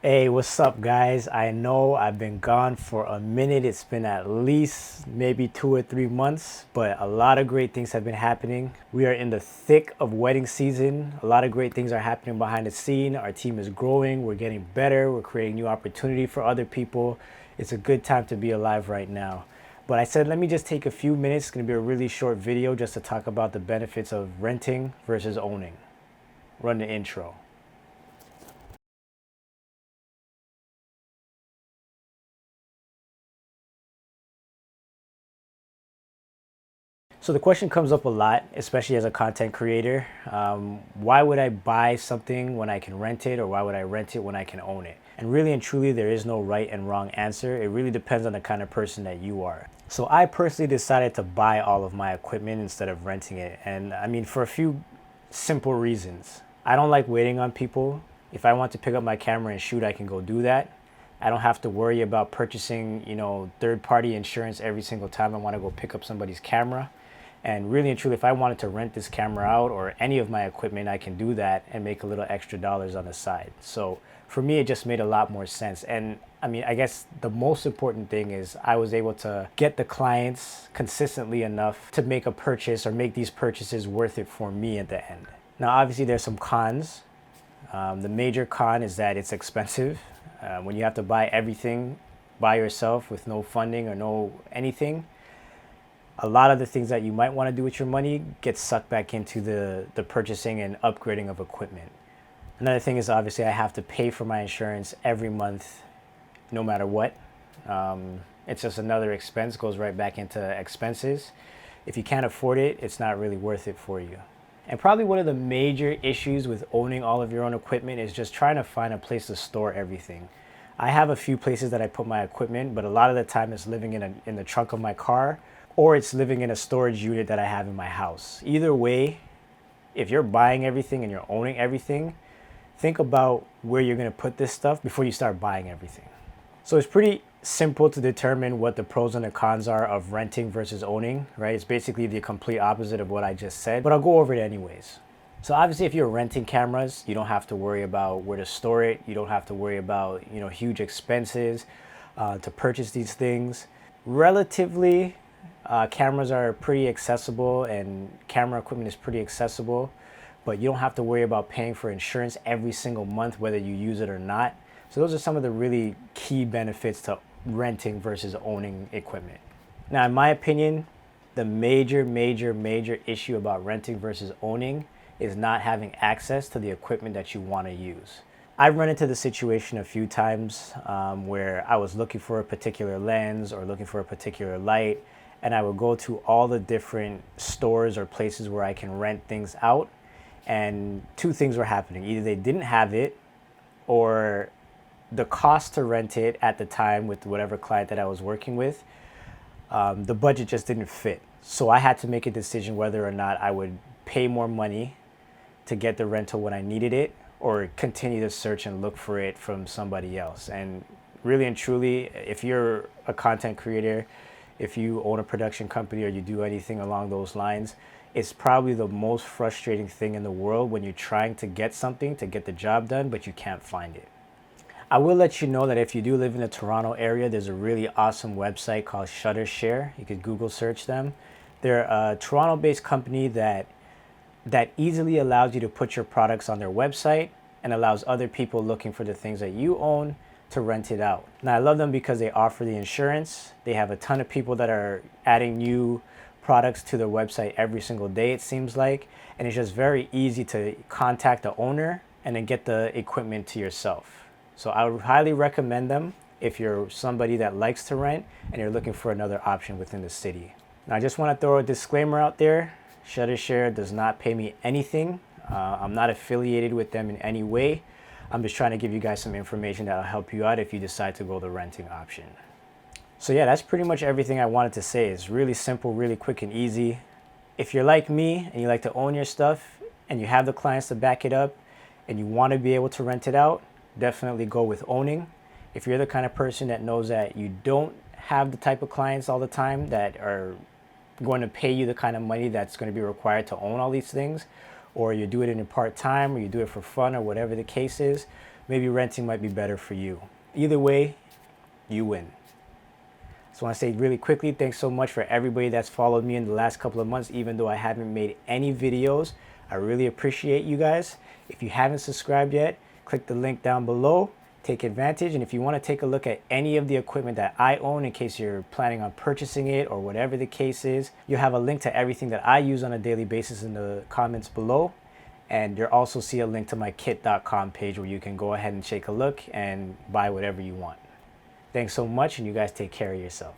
Hey, what's up, guys? I know I've been gone for a minute. It's been at least maybe 2 or 3 months, but a lot of great things have been happening. We are in the thick of wedding season. A lot of great things are happening behind the scene. Our team is growing. We're getting better. We're creating new opportunity for other people. It's a good time to be alive right now. But I said, let me just take a few minutes. It's going to be a really short video just to talk about the benefits of renting versus owning. Run the intro. So the question comes up a lot, especially as a content creator. Why would I buy something when I can rent it, or why would I rent it when I can own it? And really and truly, there is no right and wrong answer. It really depends on the kind of person that you are. So I personally decided to buy all of my equipment instead of renting it. And I mean, for a few simple reasons. I don't like waiting on people. If I want to pick up my camera and shoot, I can go do that. I don't have to worry about purchasing, third-party insurance every single time I want to go pick up somebody's camera. And really and truly, if I wanted to rent this camera out or any of my equipment, I can do that and make a little extra dollars on the side. So for me, it just made a lot more sense. And I mean, I guess the most important thing is I was able to get the clients consistently enough to make a purchase or make these purchases worth it for me at the end. Now, obviously, there's some cons. The major con is that it's expensive. When you have to buy everything by yourself with no funding or no anything, a lot of the things that you might want to do with your money get sucked back into the purchasing and upgrading of equipment. Another thing is obviously I have to pay for my insurance every month, no matter what. It's just another expense, goes right back into expenses. If you can't afford it, it's not really worth it for you. And probably one of the major issues with owning all of your own equipment is just trying to find a place to store everything. I have a few places that I put my equipment, but a lot of the time it's living in the trunk of my car, or it's living in a storage unit that I have in my house. Either way, if you're buying everything and you're owning everything, think about where you're gonna put this stuff before you start buying everything. So it's pretty simple to determine what the pros and the cons are of renting versus owning, right? It's basically the complete opposite of what I just said, but I'll go over it anyways. So obviously if you're renting cameras, you don't have to worry about where to store it. You don't have to worry about, huge expenses to purchase these things. Relatively, cameras are pretty accessible and camera equipment is pretty accessible, but you don't have to worry about paying for insurance every single month, whether you use it or not. So those are some of the really key benefits to renting versus owning equipment. Now, in my opinion, the major issue about renting versus owning is not having access to the equipment that you want to use. I've run into the situation a few times where I was looking for a particular lens or looking for a particular light, and I would go to all the different stores or places where I can rent things out, and two things were happening. Either they didn't have it, or the cost to rent it at the time with whatever client that I was working with, the budget just didn't fit. So I had to make a decision whether or not I would pay more money to get the rental when I needed it, or continue to search and look for it from somebody else. And really and truly, if you're a content creator, if you own a production company or you do anything along those lines, it's probably the most frustrating thing in the world when you're trying to get something to get the job done, but you can't find it. I will let you know that if you do live in the Toronto area, there's a really awesome website called Shuttershare. You could Google search them. They're a Toronto-based company that easily allows you to put your products on their website and allows other people looking for the things that you own to rent it out. Now, I love them because they offer the insurance. They have a ton of people that are adding new products to their website every single day, it seems like. And it's just very easy to contact the owner and then get the equipment to yourself. So I would highly recommend them if you're somebody that likes to rent and you're looking for another option within the city. Now, I just want to throw a disclaimer out there. Shuttershare does not pay me anything. I'm not affiliated with them in any way. I'm just trying to give you guys some information that will help you out if you decide to go the renting option. So yeah, that's pretty much everything I wanted to say. It's really simple, really quick and easy. If you're like me and you like to own your stuff and you have the clients to back it up and you want to be able to rent it out, definitely go with owning. If you're the kind of person that knows that you don't have the type of clients all the time that are going to pay you the kind of money that's going to be required to own all these things, or you do it in part-time or you do it for fun or whatever the case is, maybe renting might be better for you. Either way, you win. Just want to say really quickly, thanks so much for everybody that's followed me in the last couple of months, even though I haven't made any videos. I really appreciate you guys. If you haven't subscribed yet, click the link down below, take advantage. And if you want to take a look at any of the equipment that I own in case you're planning on purchasing it or whatever the case is, you'll have a link to everything that I use on a daily basis in the comments below. And you'll also see a link to my kit.com page where you can go ahead and take a look and buy whatever you want. Thanks so much, and you guys take care of yourself.